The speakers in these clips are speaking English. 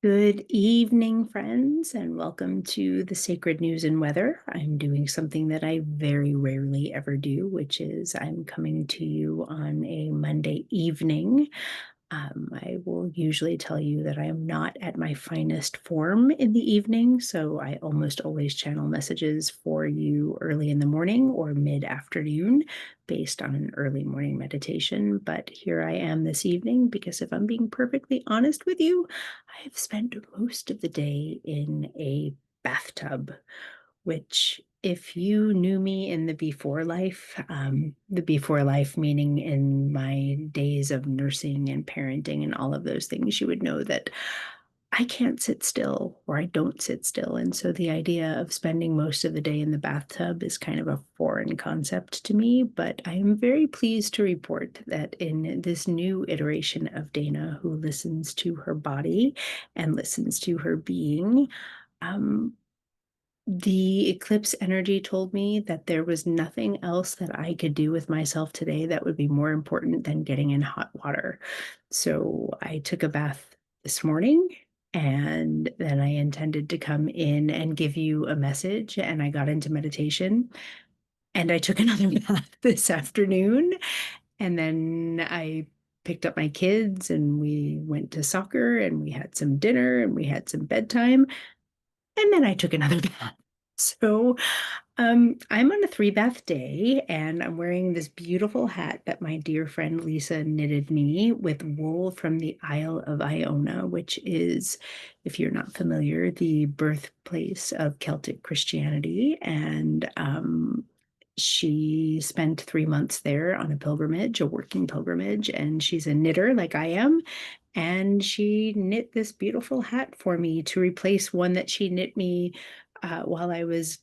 Good evening, friends, and welcome to the Sacred News and Weather. I'm doing something that I very rarely ever do, which is I'm coming to you on a Monday evening. I will usually tell you that I am not at my finest form in the evening, so I almost always channel messages for you early in the morning or mid-afternoon based on an early morning meditation. But here I am this evening because if I'm being perfectly honest with you, I have spent most of the day in a bathtub, which if you knew me in the before life meaning in my days of nursing and parenting and all of those things, you would know that I can't sit still or I don't sit still. And so the idea of spending most of the day in the bathtub is kind of a foreign concept to me. But I am very pleased to report that in this new iteration of Dana, who listens to her body and listens to her being, um, the eclipse energy told me that there was nothing else that I could do with myself today that would be more important than getting in hot water. So I took a bath this morning and then I intended to come in and give you a message, and I got into meditation and I took another bath this afternoon, and then I picked up my kids and we went to soccer and we had some dinner and we had some bedtime, and then I took another bath. So I'm on a three bath day and I'm wearing this beautiful hat that my dear friend Lisa knitted me with wool from the Isle of Iona, which is, if you're not familiar, the birthplace of Celtic Christianity. And she spent 3 months there on a pilgrimage, a working pilgrimage, and she's a knitter like I am. And she knit this beautiful hat for me to replace one that she knit me while I was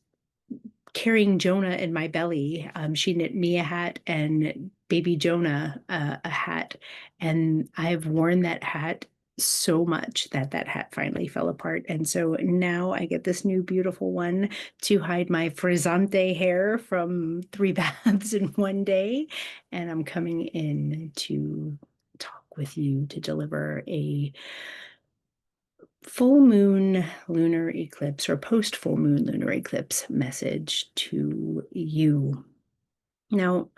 carrying Jonah in my belly. She knit me a hat and baby Jonah a hat. And I've worn that hat so much that that hat finally fell apart. And so now I get this new beautiful one to hide my frizzante hair from three baths in one day. And I'm coming in to talk with you to deliver a full moon lunar eclipse or post full moon lunar eclipse message to you. Now,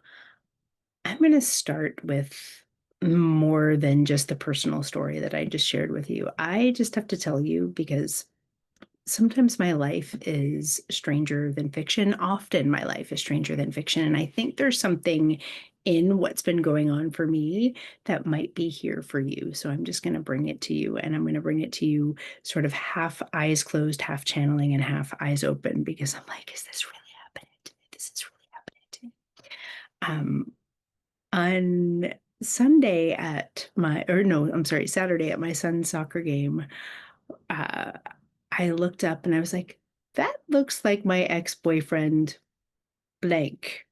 I'm going to start with more than just the personal story that I just shared with you. I just have to tell you because sometimes my life is stranger than fiction. Often my life is stranger than fiction. And I think there's something in what's been going on for me that might be here for you. So I'm just going to bring it to you. And I'm going to bring it to you sort of half eyes closed, half channeling, and half eyes open because I'm like, is this really happening to me? This is really happening to me. On Sunday at my, or no, I'm sorry, Saturday at my son's soccer game, uh, I looked up and I was like, that looks like my ex-boyfriend blank.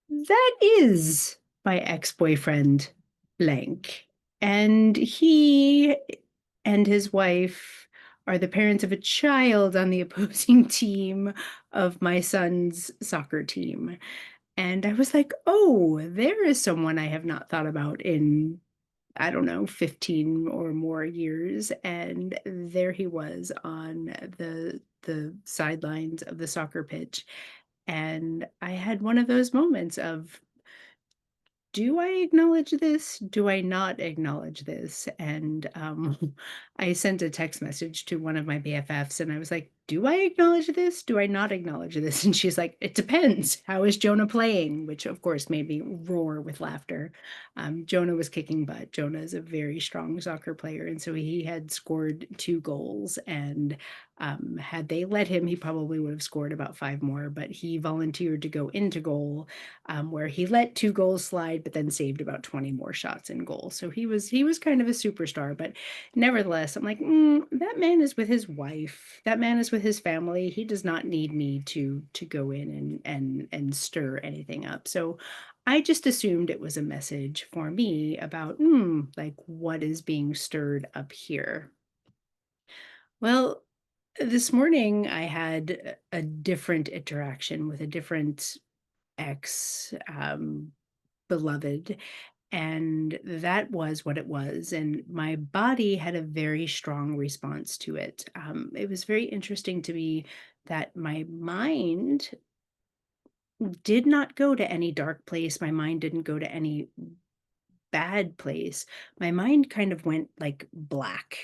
That is my ex-boyfriend blank. And he and his wife are the parents of a child on the opposing team of my son's soccer team. And I was like, oh, there is someone I have not thought about in, I don't know, 15 or more years. And there he was on the sidelines of the soccer pitch. And I had one of those moments of, do I acknowledge this? Do I not acknowledge this? And I sent a text message to one of my BFFs and I was like, do I acknowledge this? Do I not acknowledge this? And she's like, it depends. How is Jonah playing? Which, of course, made me roar with laughter. Jonah was kicking butt. Jonah is a very strong soccer player. And so he had scored 2 goals. And had they let him, he probably would have scored about 5 more. But he volunteered to go into goal, where he let 2 goals slide, but then saved about 20 more shots in goal. So he was kind of a superstar, but nevertheless, I'm like, that man is with his wife. That man is with his family. He does not need me to go in and stir anything up. So I just assumed it was a message for me about, like what is being stirred up here. Well, this morning I had a different interaction with a different ex beloved. And that was what it was, and my body had a very strong response to it. It was very interesting to me that my mind did not go to any dark place, my mind didn't go to any bad place. My mind kind of went, like, black,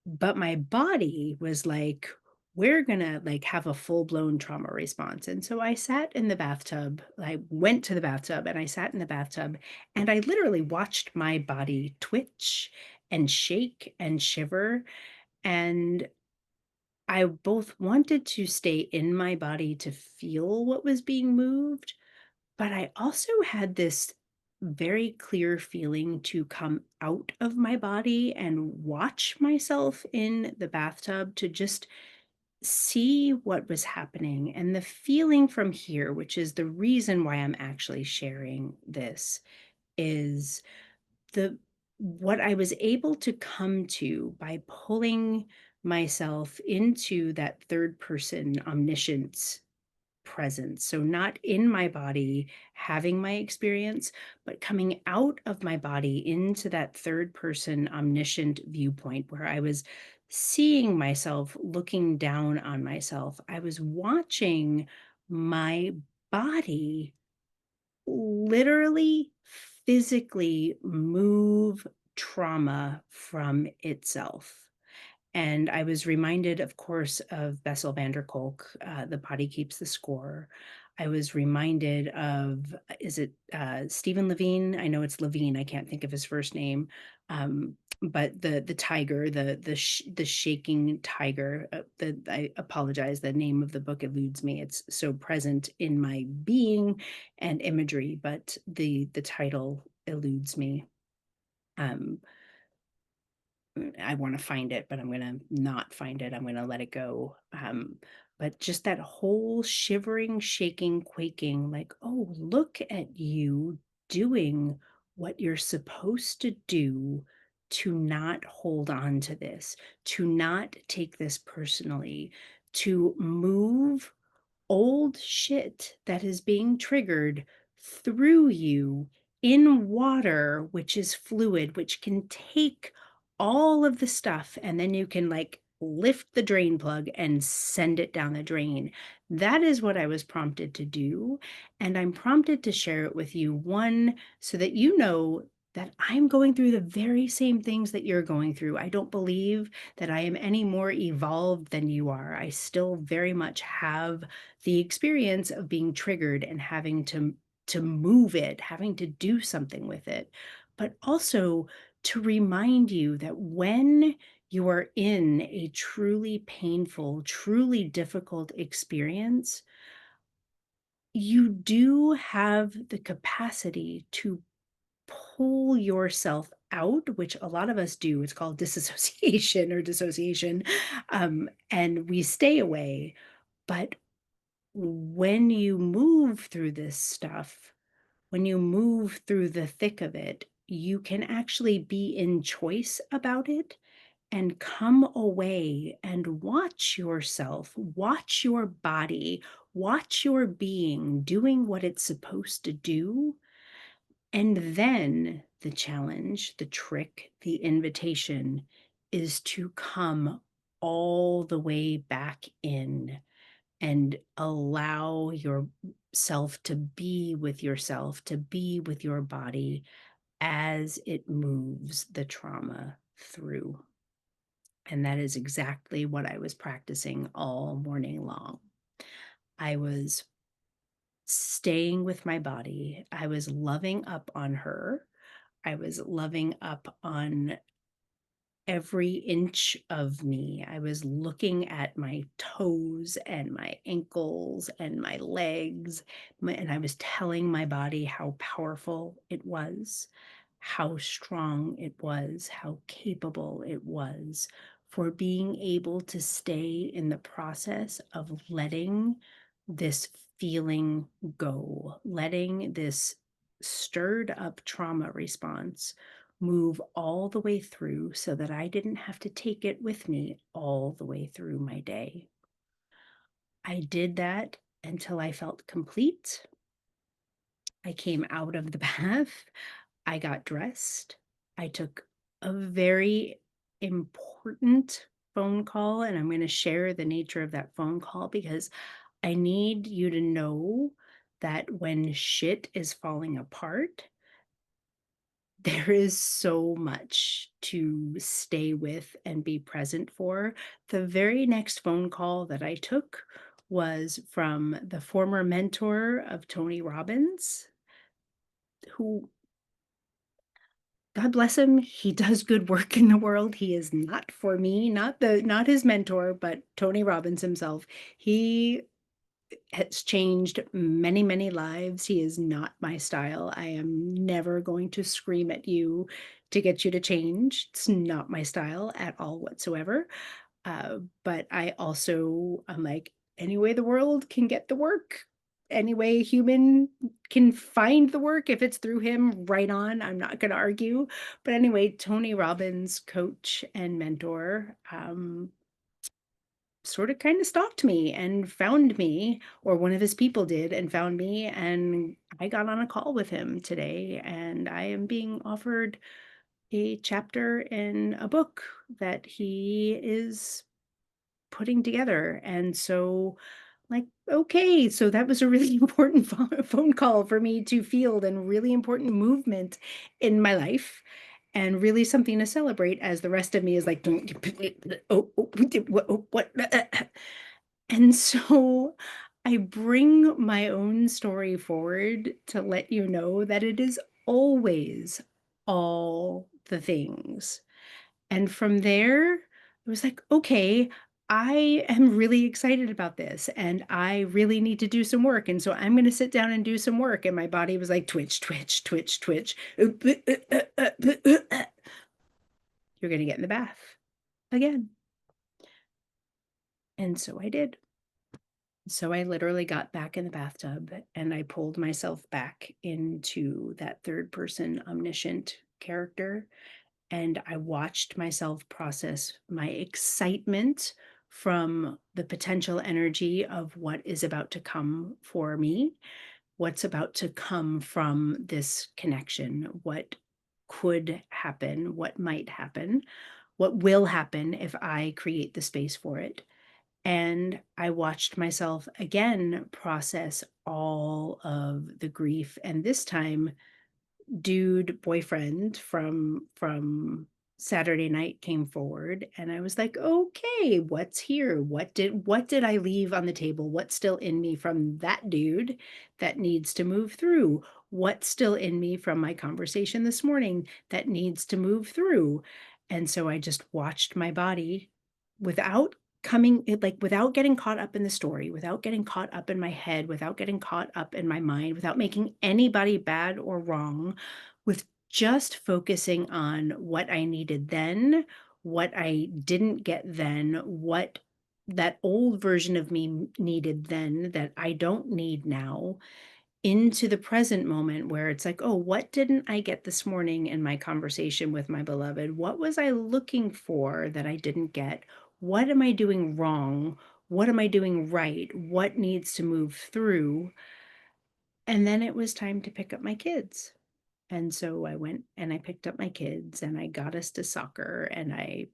but my body was like, "We're gonna, like, have a full-blown trauma response," and so I sat in the bathtub. I went to the bathtub, and I sat in the bathtub, and I literally watched my body twitch and shake and shiver, and I both wanted to stay in my body to feel what was being moved, but I also had this very clear feeling to come out of my body and watch myself in the bathtub to just see what was happening. And the feeling from here, which is the reason why I'm actually sharing this, is the what I was able to come to by pulling myself into that third person omniscience presence. So, not in my body having my experience, but coming out of my body into that third person omniscient viewpoint where I was seeing myself looking down on myself. I was watching my body literally physically move trauma from itself. And I was reminded, of course, of Bessel van der Kolk, The Body Keeps the Score. I was reminded of, is it Stephen Levine? I know it's Levine. I can't think of his first name. But the tiger, the shaking tiger. I apologize. The name of the book eludes me. It's so present in my being and imagery, but the title eludes me. Um, I want to find it, but I'm going to not find it. I'm going to let it go. But just that whole shivering, shaking, quaking, like, oh, look at you doing what you're supposed to do to not hold on to this, to not take this personally, to move old shit that is being triggered through you in water, which is fluid, which can take all of the stuff, and then you can like lift the drain plug and send it down the drain. That is what I was prompted to do. And I'm prompted to share it with you, one, so that you know that I'm going through the very same things that you're going through. I don't believe that I am any more evolved than you are. I still very much have the experience of being triggered and having to move it, having to do something with it, but also to remind you that when you are in a truly painful, truly difficult experience, you do have the capacity to pull yourself out, which a lot of us do. It's called disassociation or dissociation. And we stay away. But when you move through this stuff, when you move through the thick of it, you can actually be in choice about it and come away and watch yourself, watch your body, watch your being doing what it's supposed to do. And then the challenge, the trick, the invitation is to come all the way back in and allow yourself to be with yourself, to be with your body as it moves the trauma through. And that is exactly what I was practicing all morning long. I was staying with my body. I was loving up on her. I was loving up on every inch of me. I was looking at my toes and my ankles and my legs, and I was telling my body how powerful it was, how strong it was, how capable it was for being able to stay in the process of letting this feeling go, letting this stirred up trauma response move all the way through so that I didn't have to take it with me all the way through my day. I did that until I felt complete. I came out of the bath, I got dressed, I took a very important phone call, and I'm gonna share the nature of that phone call because I need you to know that when shit is falling apart, there is so much to stay with and be present for. The very next phone call that I took was from the former mentor of Tony Robbins, who, God bless him, he does good work in the world. He is not for me, not his mentor, but Tony Robbins himself. He has changed many, many lives. He is not my style. I am never going to scream at you to get you to change. It's not my style at all whatsoever. But I also, I'm like, any way the world can get the work, any way a human can find the work, if it's through him, right on. I'm not going to argue. But anyway, Tony Robbins, coach and mentor, sort of kind of stalked me and found me, or one of his people did and found me. And I got on a call with him today, and I am being offered a chapter in a book that he is putting together. And so, like, okay, so that was a really important phone call for me to field, and really important movement in my life, and really something to celebrate, as the rest of me is like, "Don't what?" And so I bring my own story forward to let you know that it is always all the things. And from there, it was like, okay, I am really excited about this and I really need to do some work. And so I'm going to sit down and do some work. And my body was like, twitch, twitch, twitch, twitch. You're going to get in the bath again. And so I did. So I literally got back in the bathtub and I pulled myself back into that third person omniscient character. And I watched myself process my excitement from the potential energy of what is about to come for me, what's about to come from this connection, what could happen, what might happen, what will happen if I create the space for it. And I watched myself again process all of the grief. And this time, dude boyfriend from Saturday night came forward, and I was like, "Okay, what's here? What did I leave on the table? What's still in me from that dude that needs to move through? What's still in me from my conversation this morning that needs to move through?" And so I just watched my body without without getting caught up in the story, without getting caught up in my head, without getting caught up in my mind, without making anybody bad or wrong, with just focusing on what I needed then, what I didn't get then, what that old version of me needed then that I don't need now, into the present moment where it's like, oh, what didn't I get this morning in my conversation with my beloved? What was I looking for that I didn't get? What am I doing wrong? What am I doing right? What needs to move through? And then it was time to pick up my kids. And so I went and I picked up my kids and I got us to soccer, and I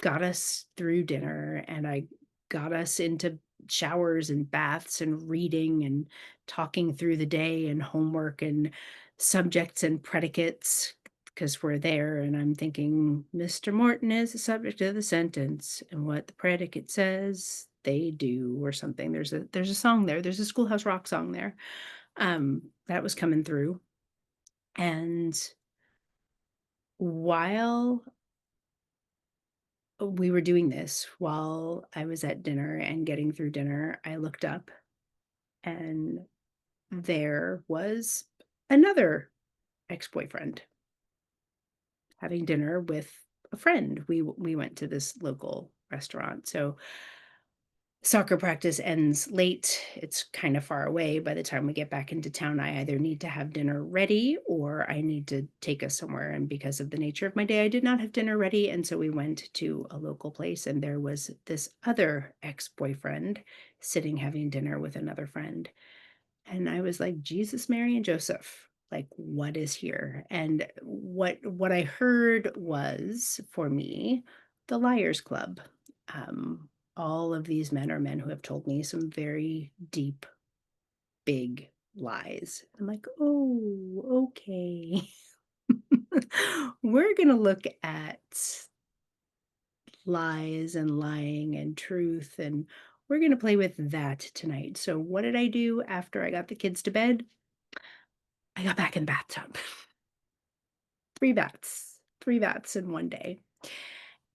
got us through dinner, and I got us into showers and baths and reading and talking through the day and homework and subjects and predicates, because we're there and I'm thinking, Mr. Morton is the subject of the sentence, and what the predicate says they do, or something. There's a song there. There's a Schoolhouse Rock song there. That was coming through. And while we were doing this, while I was at dinner and getting through dinner, I looked up and there was another ex-boyfriend having dinner with a friend. We went to this local restaurant. So soccer practice ends late. It's kind of far away. By the time we get back into town, I either need to have dinner ready or I need to take us somewhere. And because of the nature of my day, I did not have dinner ready. And so we went to a local place, and there was this other ex-boyfriend sitting having dinner with another friend. And I was like, Jesus, Mary, and Joseph, like, what is here? And what I heard was, for me, the Liars Club. Um, all of these men are men who have told me some very deep, big lies. I'm like, oh, okay. We're gonna look at lies and lying and truth, and we're gonna play with that tonight. So what did I do after I got the kids to bed? I got back in the bathtub. 3 baths in one day.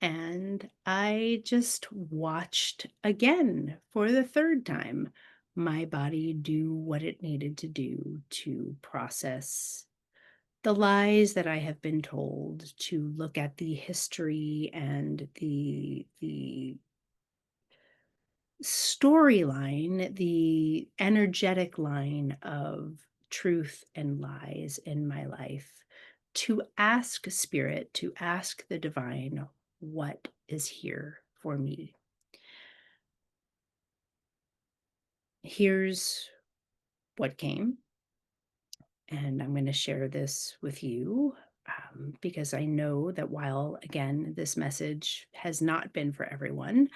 And I just watched again for the third time my body do what it needed to do to process the lies that I have been told, to look at the history and the storyline, the energetic line of truth and lies in my life, to ask spirit, to ask the divine, what is here for me? Here's what came. And I'm going to share this with you because I know that while, again, this message has not been for everyone,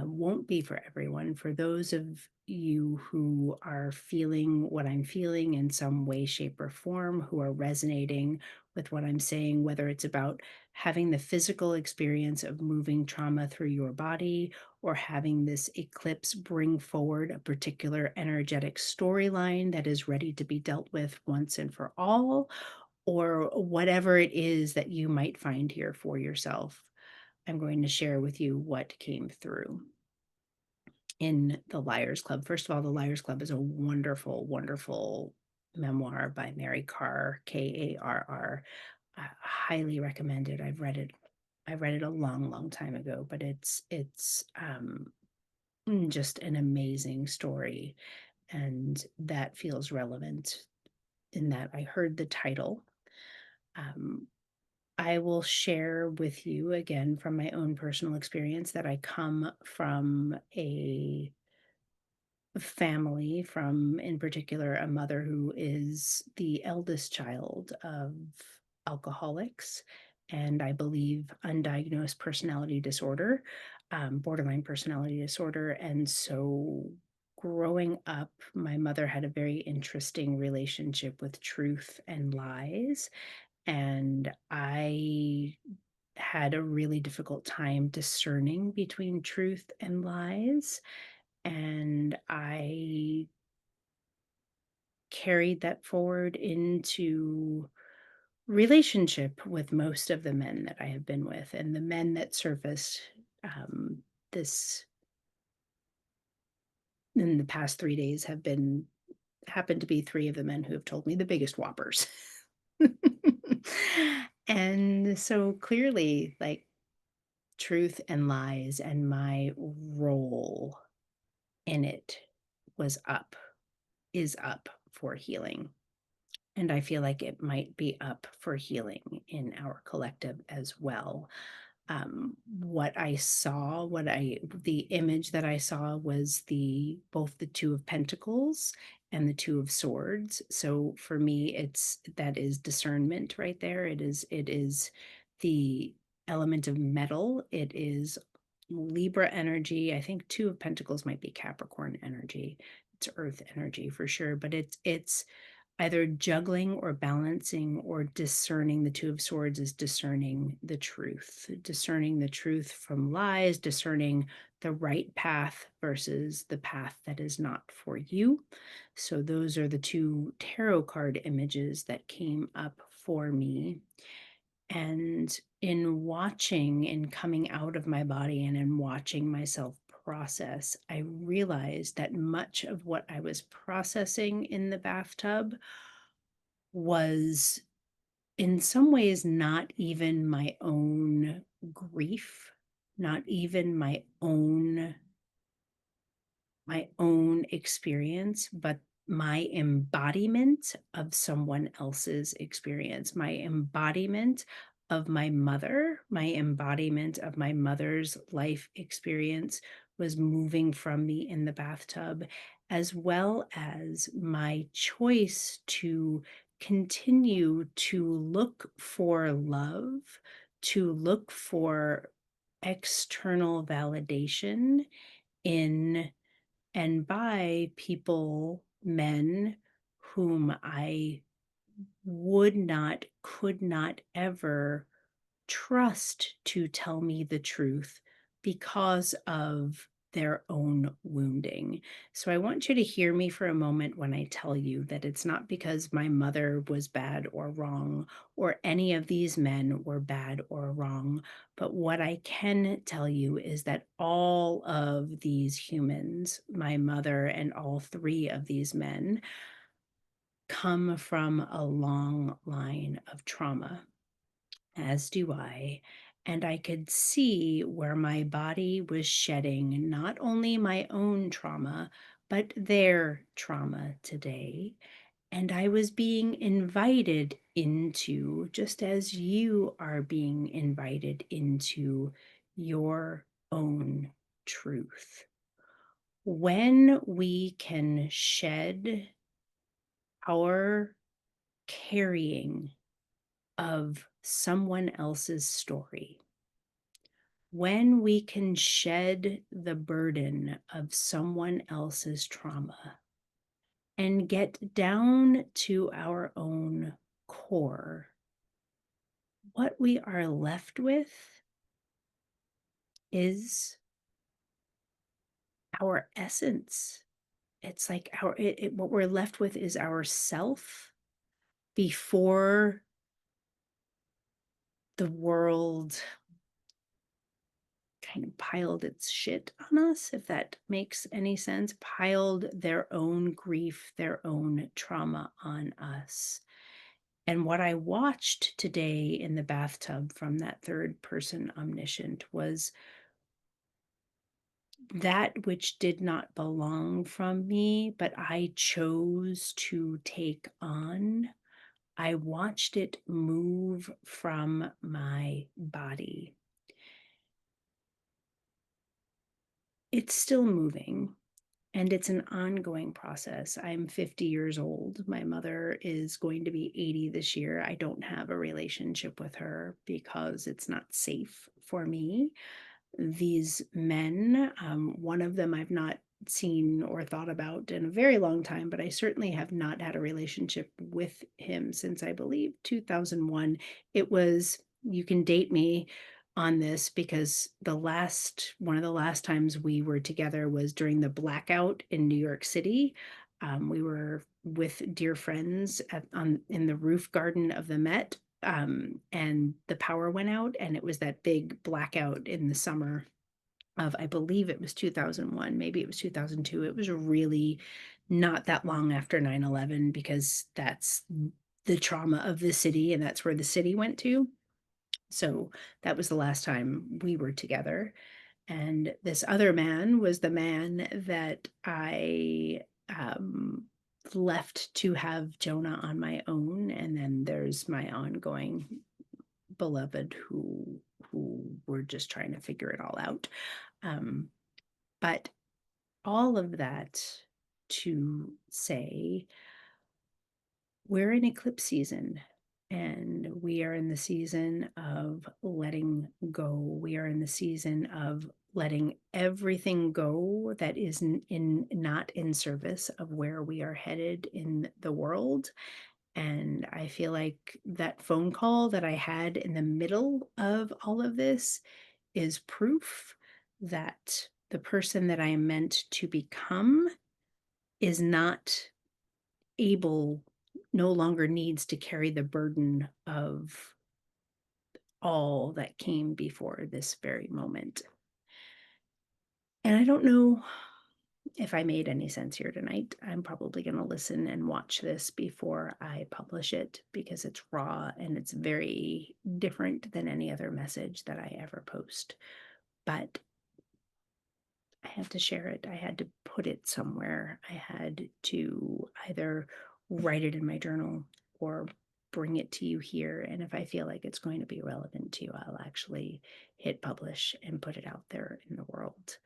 won't be for everyone, for those of you who are feeling what I'm feeling in some way, shape, or form, who are resonating with what I'm saying, whether it's about having the physical experience of moving trauma through your body, or having this eclipse bring forward a particular energetic storyline that is ready to be dealt with once and for all, or whatever it is that you might find here for yourself. I'm going to share with you what came through in The Liars Club. First of all, The Liars Club is a wonderful, wonderful memoir by Mary Karr, Karr. Highly recommended. I've read it. I read it a long, long time ago, but it's just an amazing story, and that feels relevant in that I heard the title. Um, I will share with you again from my own personal experience that I come from a family, from in particular a mother who is the eldest child of alcoholics, and I believe undiagnosed personality disorder, borderline personality disorder. And so growing up, my mother had a very interesting relationship with truth and lies, and I had a really difficult time discerning between truth and lies, and I carried that forward into relationship with most of the men that I have been with. And the men that surfaced um, this in the past 3 days have been happened to be three of the men who have told me the biggest whoppers. And so clearly, like, truth and lies and my role in it was up, is up for healing. And I feel like it might be up for healing in our collective as well. What I saw, the image that I saw was both the Two of Pentacles and the Two of Swords. So for me, that is discernment right there. It is the element of metal. It is Libra energy. I think Two of Pentacles might be Capricorn energy. It's earth energy for sure, but it's either juggling or balancing or discerning. The Two of Swords is discerning the truth from lies, discerning the right path versus the path that is not for you. So those are the two tarot card images that came up for me. And in watching and coming out of my body and in watching myself process, I realized that much of what I was processing in the bathtub was in some ways not even my own grief, not even my own experience, but my embodiment of someone else's experience, my embodiment of my mother, my embodiment of my mother's life experience was moving from me in the bathtub. as well as my choice to continue to look for love, to look for external validation in and by people, men whom I would not, could not ever trust to tell me the truth because of their own wounding. So I want you to hear me for a moment when I tell you that it's not because my mother was bad or wrong, or any of these men were bad or wrong. But what I can tell you is that all of these humans, my mother and all three of these men, come from a long line of trauma, as do I. And I could see where my body was shedding not only my own trauma, but their trauma today. And I was being invited into, just as you are being invited into, your own truth. When we can shed our carrying of someone else's story, when we can shed the burden of someone else's trauma and get down to our own core, what we are left with is our essence. It's like what we're left with is our self before the world kind of piled its shit on us, if that makes any sense, piled their own grief, their own trauma on us. And what I watched today in the bathtub from that third person omniscient was that which did not belong from me, but I chose to take on. I watched it move from my body. It's still moving. And it's an ongoing process. I'm 50 years old. My mother is going to be 80 this year. I don't have a relationship with her because it's not safe for me. These men, one of them I've not seen or thought about in a very long time, but I certainly have not had a relationship with him since, I believe, 2001. It was, you can date me on this, because one of the last times we were together was during the blackout in New York City. We were with dear friends in the roof garden of the Met, and the power went out, and it was that big blackout in the summer of, I believe it was 2001, maybe it was 2002. It was really not that long after 9/11, because that's the trauma of the city, and that's where the city went to. So that was the last time we were together. And this other man was the man that I left to have Jonah on my own. And then there's my ongoing beloved who we're just trying to figure it all out. But all of that to say, we're in eclipse season, and we are in the season of letting go. We are in the season of letting everything go that is not in service of where we are headed in the world. And I feel like that phone call that I had in the middle of all of this is proof that the person that I am meant to become is not able, no longer needs to carry the burden of all that came before this very moment. And I don't know if I made any sense here tonight. I'm probably going to listen and watch this before I publish it, because it's raw and it's very different than any other message that I ever post. But I had to share it. I had to put it somewhere. I had to either write it in my journal or bring it to you here. And if I feel like it's going to be relevant to you, I'll actually hit publish and put it out there in the world.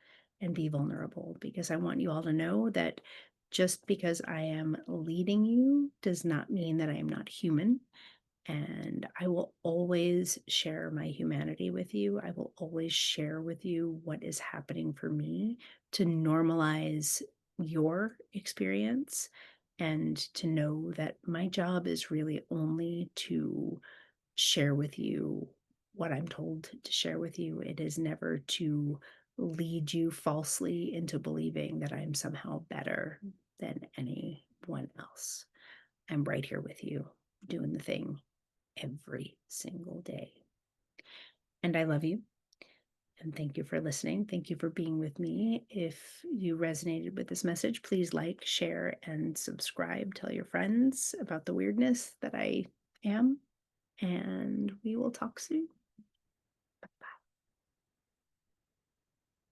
and be vulnerable, because I want you all to know that just because I am leading you does not mean that I am not human. And I will always share my humanity with you. I will always share with you what is happening for me to normalize your experience, and to know that my job is really only to share with you what I'm told to share with you. It is never to lead you falsely into believing that I'm somehow better than anyone else. I'm right here with you, doing the thing every single day. And I love you. And thank you for listening. Thank you for being with me. If you resonated with this message, please like, share, and subscribe. Tell your friends about the weirdness that I am. And we will talk soon.